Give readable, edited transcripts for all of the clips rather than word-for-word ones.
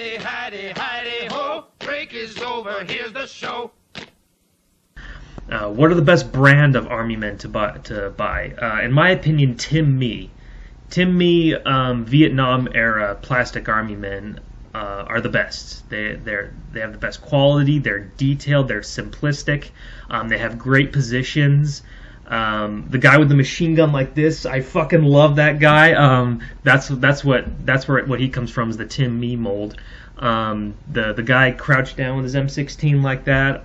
Hidey, hidey, hidey, ho! Break is over, here's the show. What are the best brand of army men to buy? In my opinion, Tim Mee. Tim Mee Vietnam era plastic army men are the best. They have the best quality. They're detailed. They're simplistic. They have great positions. The guy with the machine gun like this, I fucking love that guy. That's what he comes from, is the Tim Mee mold. The guy crouched down with his M16 like that.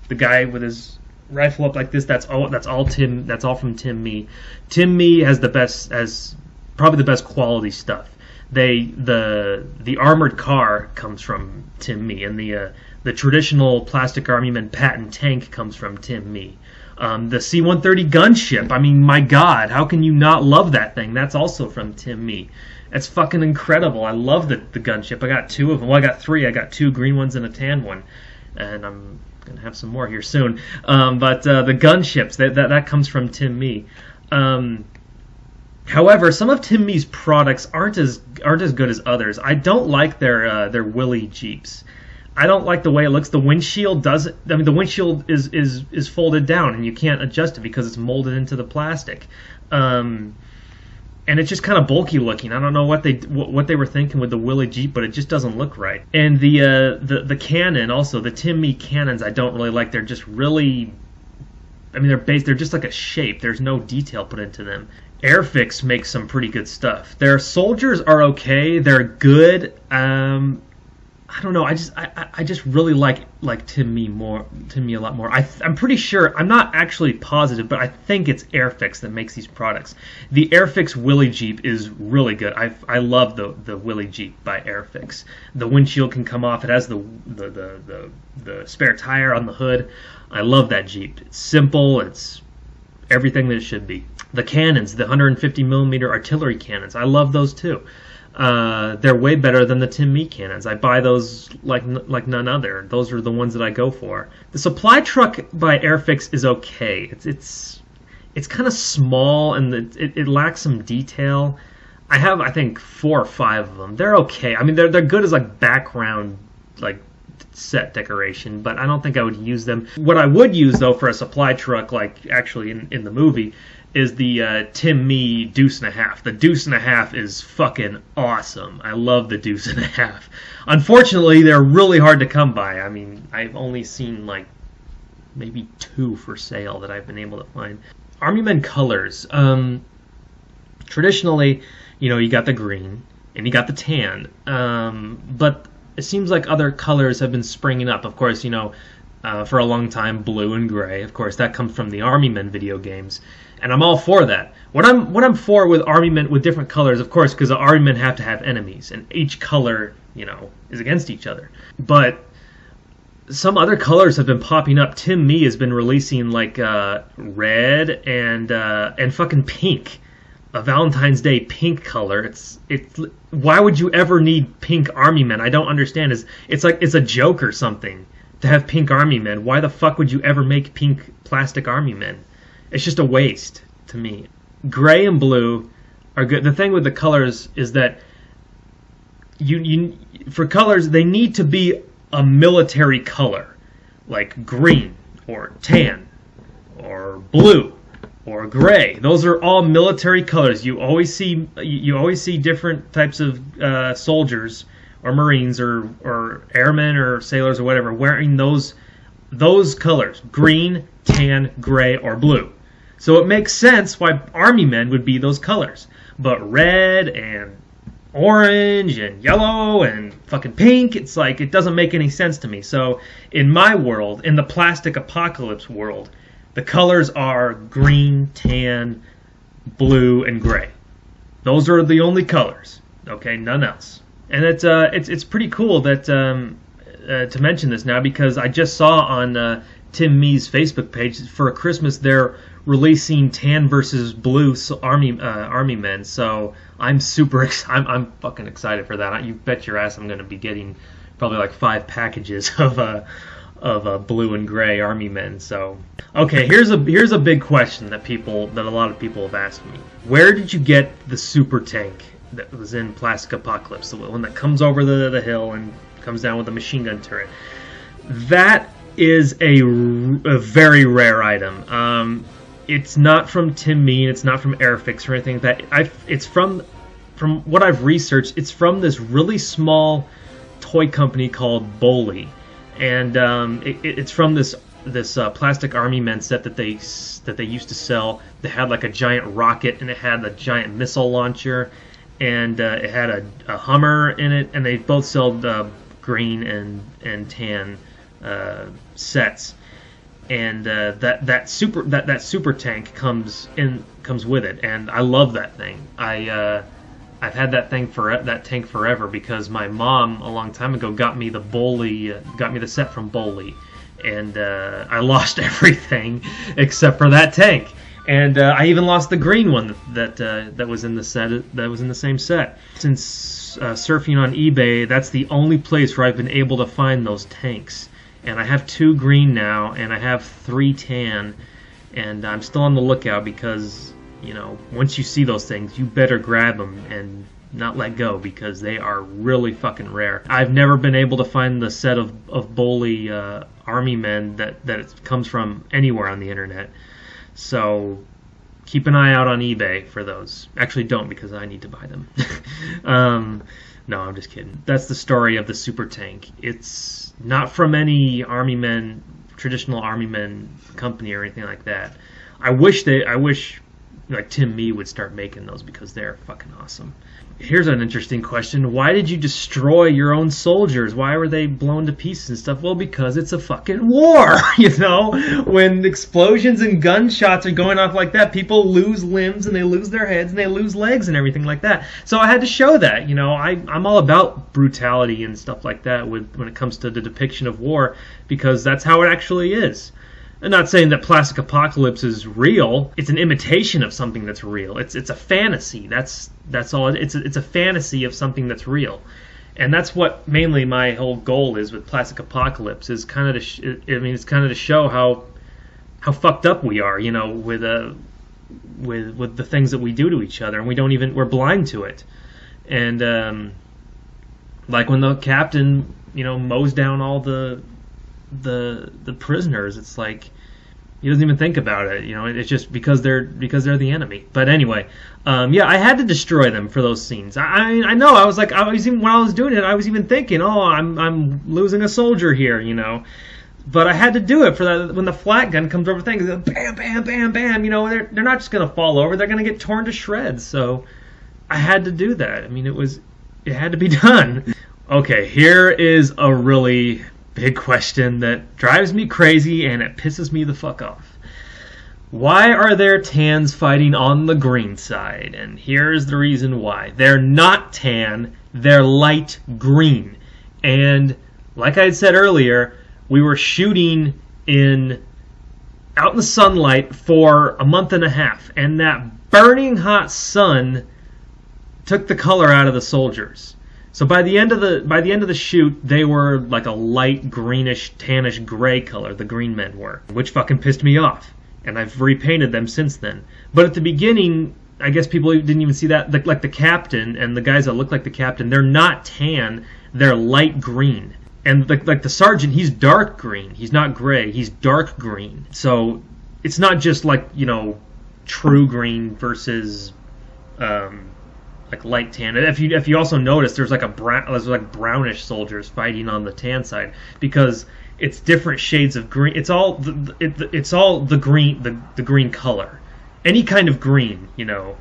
The guy with his rifle up like this, that's all from Tim Mee. Tim Mee has probably the best quality stuff. The armored car comes from Tim Mee, and the traditional plastic army man patent tank comes from Tim Mee. The C-130 gunship, I mean, my God, how can you not love that thing? That's also from Tim Mee. It's fucking incredible. I love the gunship. I got two of them. Well, I got three. I got two green ones and a tan one, and I'm gonna have some more here soon. But the gunships, that comes from Tim Mee. However, some of Tim Mee's products aren't as good as others. I don't like their Willys Jeeps. I don't like the way it looks. The windshield the windshield is folded down, and you can't adjust it because it's molded into the plastic. And it's just kind of bulky looking. I don't know what they were thinking with the Willys Jeep, but it just doesn't look right. And the cannon also, the Tim Mee cannons, I don't really like. They're just really, I mean, they're just like a shape. There's no detail put into them. Airfix makes some pretty good stuff. Their soldiers are okay. They're good. I don't know. I just really like Tim Mee a lot more. I'm pretty sure. I'm not actually positive, but I think it's Airfix that makes these products. The Airfix Willys Jeep is really good. I love the Willys Jeep by Airfix. The windshield can come off. It has the spare tire on the hood. I love that Jeep. It's simple. It's everything that it should be. The cannons, the 150 millimeter artillery cannons, I love those too. They're way better than the Tim Mee cannons. I buy those like none other. Those are the ones that I go for. The supply truck by Airfix is okay. It's kind of small, and it lacks some detail. I have, I think, 4 or 5 of them. They're okay. I mean, they're good as like background, like set decoration, but I don't think I would use them. What I would use though for a supply truck, like actually in the movie, is the Tim Mee Deuce and a Half. The Deuce and a Half is fucking awesome. I love the Deuce and a Half. Unfortunately, they're really hard to come by. I mean, I've only seen like maybe 2 for sale that I've been able to find. Army Men colors. Traditionally, you got the green and you got the tan. But it seems like other colors have been springing up. Of course, for a long time, blue and gray. Of course, that comes from the Army Men video games. And I'm all for that. What I'm for with army men with different colors, of course, because the army men have to have enemies, and each color, is against each other. But some other colors have been popping up. Tim Mee has been releasing like red and fucking pink, a Valentine's Day pink color. It's why would you ever need pink army men? I don't understand. It's like it's a joke or something to have pink army men. Why the fuck would you ever make pink plastic army men? It's just a waste to me. Gray and blue are good. The thing with the colors is that for colors, they need to be a military color, like green or tan or blue or gray. Those are all military colors. You always see different types of soldiers or Marines or airmen or sailors or whatever wearing those colors: green, tan, gray, or blue. So it makes sense why army men would be those colors. But red and orange and yellow and fucking pink, it's like, it doesn't make any sense to me. So in my world, in the plastic apocalypse world, the colors are green, tan, blue, and gray. Those are the only colors. Okay, none else. And it's pretty cool that to mention this now, because I just saw on Tim Mee's Facebook page, for Christmas they're releasing tan versus blue army men. So I'm I'm fucking excited for that. You bet your ass I'm going to be getting probably like 5 packages of blue and gray army men. So okay, here's a big question that a lot of people have asked me. Where did you get the super tank that was in Plastic Apocalypse, the one that comes over the hill and comes down with a machine gun turret. That is a very rare item. It's not from Tim Mean, it's not from Airfix or anything like that. It's from what I've researched, it's from this really small toy company called Boley, and it's from this plastic army men set that they used to sell. They had like a giant rocket, and it had a giant missile launcher, and it had a Hummer in it, and they both sold green and tan sets. And that super tank comes with it, and I love that thing. I've had that tank forever because my mom a long time ago got me the set from Boley, and I lost everything except for that tank, and I even lost the green one that was in the set, that was in the same set. Since surfing on eBay, that's the only place where I've been able to find those tanks. And I have 2 green now, and I have 3 tan, and I'm still on the lookout because, you know, once you see those things, you better grab them and not let go because they are really fucking rare. I've never been able to find the set of Boley Army Men that it comes from anywhere on the internet. So keep an eye out on eBay for those. Actually, don't, because I need to buy them. No, I'm just kidding. That's the story of the super tank. It's not from any traditional Army Men company or anything like that. I wish like Tim Mee would start making those because they're fucking awesome. Here's an interesting question. Why did you destroy your own soldiers? Why were they blown to pieces and stuff? Well, because it's a fucking war, you know? When explosions and gunshots are going off like that, people lose limbs and they lose their heads and they lose legs and everything like that. So I had to show that, you know? I'm all about brutality and stuff like that when it comes to the depiction of war, because that's how it actually is. I'm not saying that Plastic Apocalypse is real. It's an imitation of something that's real. It's a fantasy. That's all. It's a fantasy of something that's real, and that's what mainly my whole goal is with Plastic Apocalypse, is kind of it's kind of to show how fucked up we are, you know, with the things that we do to each other, and we're blind to it, and like when the captain, you know, mows down all the prisoners, it's like he doesn't even think about it, you know. It's just because they're the enemy. But anyway, yeah, I had to destroy them for those scenes. I know, I was even when I was doing it, I was even thinking, oh, I'm losing a soldier here, you know. But I had to do it for that. When the flat gun comes over things, bam, bam, bam, bam, you know, they're not just gonna fall over, they're gonna get torn to shreds. So I had to do that. I mean, it had to be done. Okay, here is a really big question that drives me crazy and it pisses me the fuck off. Why are there tans fighting on the green side? And here's the reason why. They're not tan, they're light green. And like I had said earlier, we were shooting out in the sunlight for a month and a half, and that burning hot sun took the color out of the soldiers. So by the end of the shoot, they were like a light greenish, tannish gray color, the green men were, which fucking pissed me off. And I've repainted them since then. But at the beginning, I guess people didn't even see that. Like the captain and the guys that look like the captain, they're not tan, they're light green. And like the sergeant, he's dark green. He's not gray, he's dark green. So it's not just like, you know, true green versus like light tan. And if you also notice, there's like brownish soldiers fighting on the tan side because it's different shades of green. It's all the green color. Any kind of green, you know,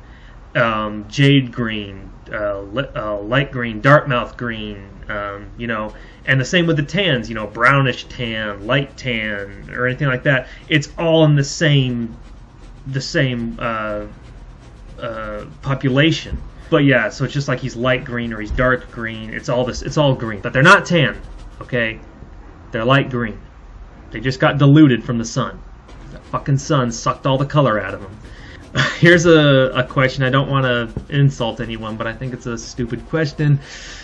jade green, light green, Dartmouth green, you know, and the same with the tans, you know, brownish tan, light tan, or anything like that. It's all in the same population. But yeah, so it's just like he's light green or he's dark green. It's all green. But they're not tan, okay? They're light green. They just got diluted from the sun. That fucking sun sucked all the color out of them. Here's a question. I don't want to insult anyone, but I think it's a stupid question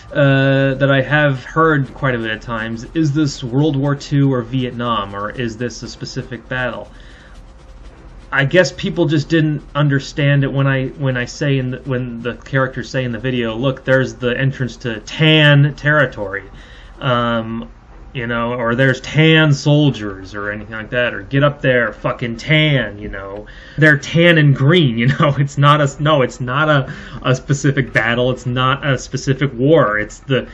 that I have heard quite a bit of times. Is this World War II or Vietnam, or is this a specific battle? I guess people just didn't understand it when I say when the characters say in the video, look, there's the entrance to tan territory, or there's tan soldiers or anything like that, or get up there, fucking tan, they're tan and green, it's not a specific battle, it's not a specific war, it's the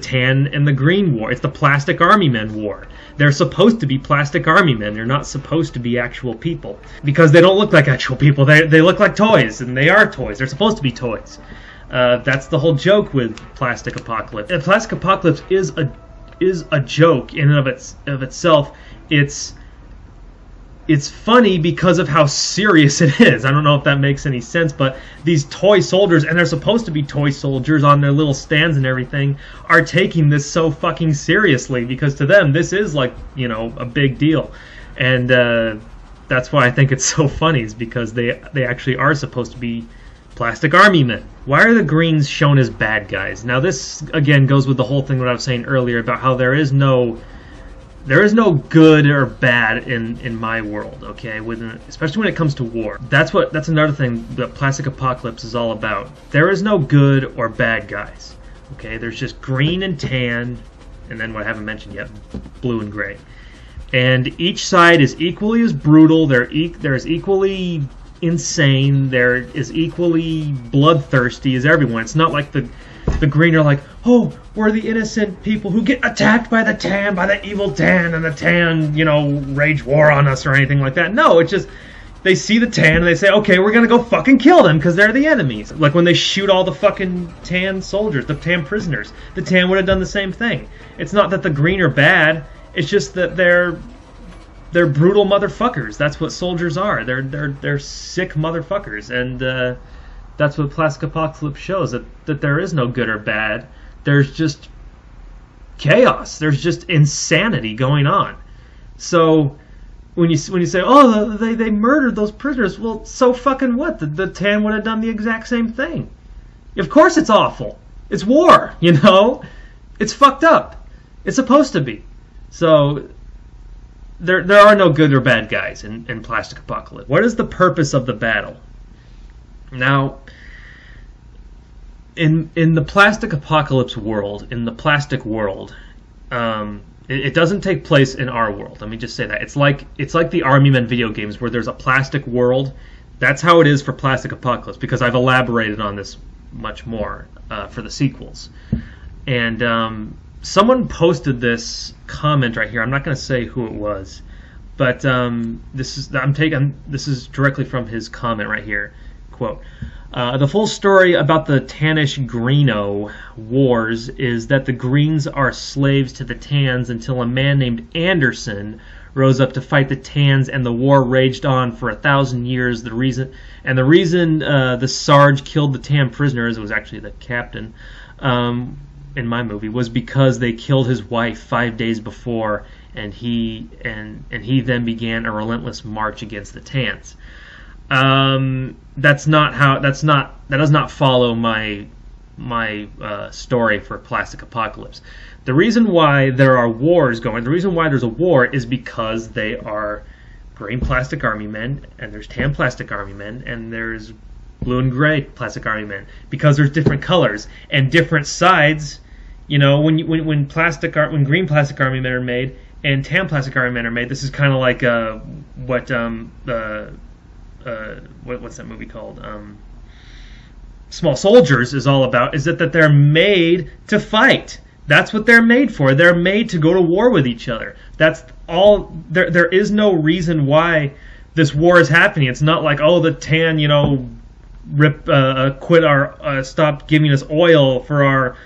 tan and the green war, it's the plastic army men war. They're supposed to be plastic army men. They're not supposed to be actual people because they don't look like actual people. They look like toys, and they are toys. They're supposed to be toys. That's the whole joke with Plastic Apocalypse. And Plastic Apocalypse is a joke in and of itself. It's funny because of how serious it is. I don't know if that makes any sense, but these toy soldiers, and they're supposed to be toy soldiers on their little stands and everything, are taking this so fucking seriously because to them this is like, a big deal. And that's why I think it's so funny, is because they actually are supposed to be plastic army men. Why are the Greens shown as bad guys? Now this, again, goes with the whole thing that I was saying earlier about how there is no good or bad in my world, okay? Especially when it comes to war. That's another thing that Plastic Apocalypse is all about. There is no good or bad guys, okay? There's just green and tan, and then what I haven't mentioned yet, blue and gray. And each side is equally as brutal. They're as equally insane. They're as equally bloodthirsty as everyone. It's not like the green are like, oh, we're the innocent people who get attacked by the evil tan, and the tan, rage war on us or anything like that. No, it's just they see the tan and they say, okay, we're gonna go fucking kill them because they're the enemies. Like when they shoot all the fucking tan soldiers, the tan prisoners, the tan would have done the same thing. It's not that the green are bad. It's just that they're brutal motherfuckers. That's what soldiers are. They're sick motherfuckers, and that's what Plastic Apocalypse shows, that there is no good or bad. There's just chaos. There's just insanity going on. So when you say, oh, they murdered those prisoners, well, so fucking what? The tan would have done the exact same thing. Of course it's awful. It's war, It's fucked up. It's supposed to be. So there are no good or bad guys in Plastic Apocalypse. What is the purpose of the battle? Now, in the Plastic Apocalypse world, in the plastic world, it doesn't take place in our world. Let me just say that. It's like the Army Men video games where there's a plastic world. That's how it is for Plastic Apocalypse, because I've elaborated on this much more for the sequels. And someone posted this comment right here. I'm not going to say who it was, but this is directly from his comment right here. Quote, the full story about the Tannish-Greeno wars is that the Greens are slaves to the Tans until a man named Anderson rose up to fight the Tans, and the war raged on for 1,000 years. The reason the Sarge killed the Tan prisoners, it was actually the captain in my movie, was because they killed his wife 5 days before, and he then began a relentless march against the Tans. That does not follow my story for Plastic Apocalypse. The reason why there are wars going, the reason why there's a war is because they are green plastic army men, and there's tan plastic army men, and there's blue and gray plastic army men, because there's different colors and different sides. When green plastic army men are made and tan plastic army men are made, this is kind of like what's that movie called? Small Soldiers is all about, is that they're made to fight. That's what they're made for. They're made to go to war with each other. That's all. There is no reason why this war is happening. It's not like, oh, the tan, stopped giving us oil for our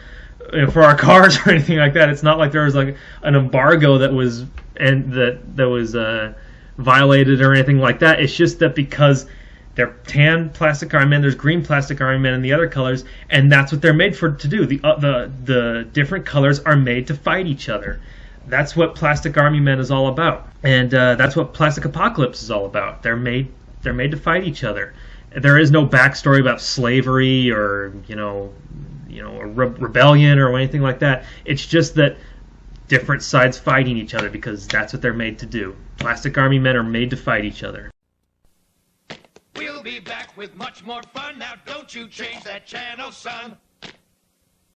cars or anything like that. It's not like there was like an embargo that was violated or anything like that. It's just that because they're tan plastic army men, there's green plastic army men and the other colors, and that's what they're made to do. The different colors are made to fight each other. That's what Plastic Army Men is all about, and that's what Plastic Apocalypse is all about. They're made to fight each other. There is no backstory about slavery or a rebellion or anything like that. It's just that different sides fighting each other because that's what they're made to do. Plastic Army Men are made to fight each other. We'll be back with much more fun. Now don't you change that channel, son.